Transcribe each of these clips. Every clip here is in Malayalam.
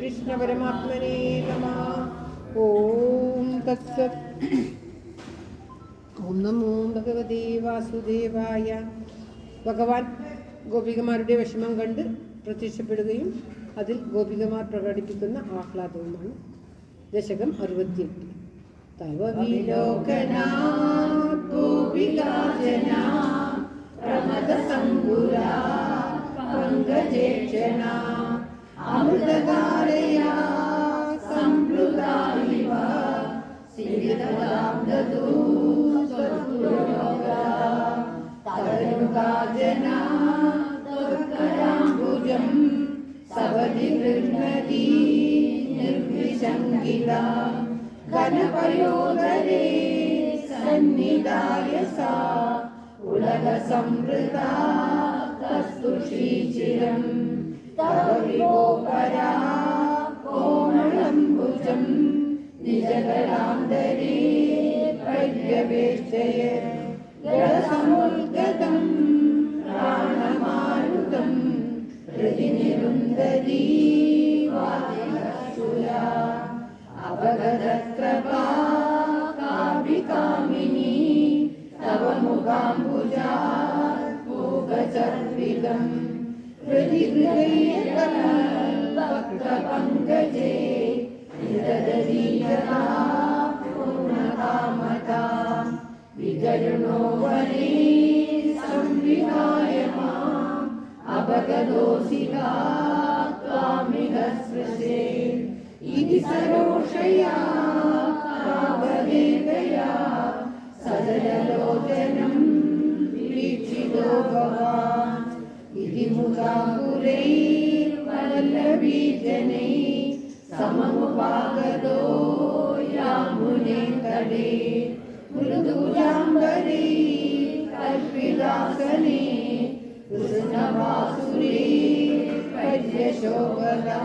ശ്രീകൃഷ്ണ പരമാത്മനേ നമഃ. ഓം തത്സത്. ഓം നമോ ഭഗവതേ വാസുദേവായ. ഭഗവാൻ ഗോപികമാരുടെ വിഷമം കണ്ട് പ്രത്യക്ഷപ്പെടുകയും അതിൽ ഗോപികമാർ പ്രകടിപ്പിക്കുന്ന ആഹ്ലാദവുമാണ്. ദശകം 68. തവ വിലോകനാ ഗോപികാജനാ പ്രമദസംഗുരാ പങ്കജേക്ഷണാ അമൃതകാലയാ സംപ്ലുതായിവ സിരിതദാം ദദൂ സ്വസ്തുലോകാ തവനുകാജനാ ത്വത്കരാംബുജം സവതി ഗൃഹ്ണതി നിർവിശങ്കിതാ ഘനപയോദരേ സന്നിധായ സാ ഉലകസംവൃതാ കസ്തുഷീചിരം തവ വിഭോപരാ കോമളംബുജം നിജകരാന്തരേ പര്യവേഷ്ടയ ഗളസമുദ്ഗതം പ്രാണമാരുതം ഹൃദി നിരുന്ധരീ വാദികശുരാ അപഗതത്രപാ കാമിനി തവ മുഖാംബുജാ ഭോഗചർവിതം ഹൃദി ഹൃദയപങ്കജേ നിരദരീയതാ പൂർണ്ണകാമതാ വികരുണോ വനേ സംവിധായ മാം അപഗതോസികാ ത്വാമിഹ സ്പൃശേ ഇതി സരോഷയാ താവദേവയാ സദലലോചനം വീക്ഷിതോ ഭവാൻ ഇതി മുഖാകുലൈ വല്ലഭീജനൈ സമമുപാഗതോ യാമുനേ തടേ മൃദുജാംബരൈ കൽപിതാസനേ കൃഷ്ണവാസുരേ പര്യശോഭദാ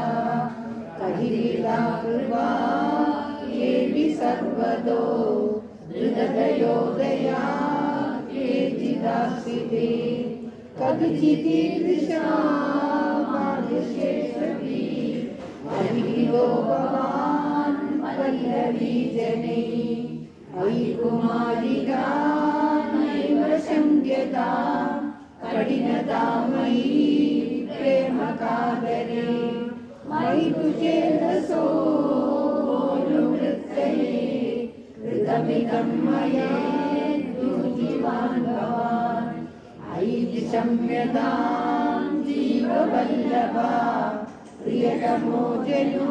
കഹിലീലാ കൃപാ യേവി സർവദോ ധൃതദയോദയാ കേചിദാസിതേ കവിചിതീദൃശാ ഭാഗ്യശേഷവീ അഖിലോ ഭവാൻ പല്ലവീജനൈ അയി കുമാരികാ നൈവ ശങ്ക്യതാ കഠിനതാമയീ പ്രേമകാതരേ മയി തുചേതസോ വൃത്തയേ കൃതമിദം മയേ ദുർജിവാൻ ഭവാൻ അയി ശമ്യതാം ജീവവല്ലഭാ പ്രിയതമോ ജനോ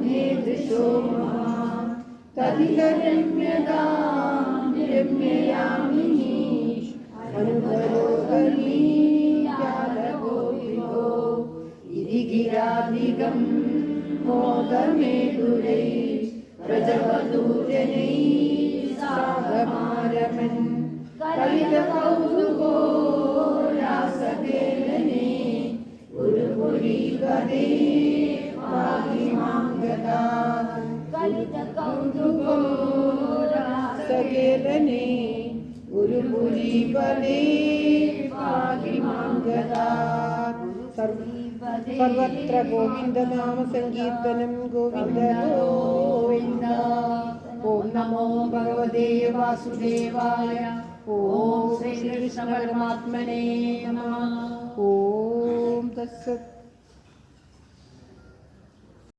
നേദൃശോ മഹാൻ തദിഹ രമ്യതാം രമ്യയാമിനീഷ് അനുഭരോഗമീ ജാലഗോപികോ ഇതി ഗിരാധികം മോദമേതുരൈ പ്രജവദൂജനൈ സാഗമാരമൻ കലിതകൗതുകോ രാസകേലനേ ഗുരുപുരീകരേ പാഹിമാംഗതാ കലിതകൗതുകോ രാസകേലനേ ഗുരുപുരീപദേ പാഹിമാംഗതാ. സർവത്ര ഗോവിന്ദനാമ സങ്കീർത്തനം. ഗോവിന്ദ ഗോവിന്ദ. ഓം നമോ ഭഗവതേ വാസുദേവായ. ഓം ശ്രീകൃഷ്ണ പരമാത്മനേ നമഃ. ഓം തത്സത്.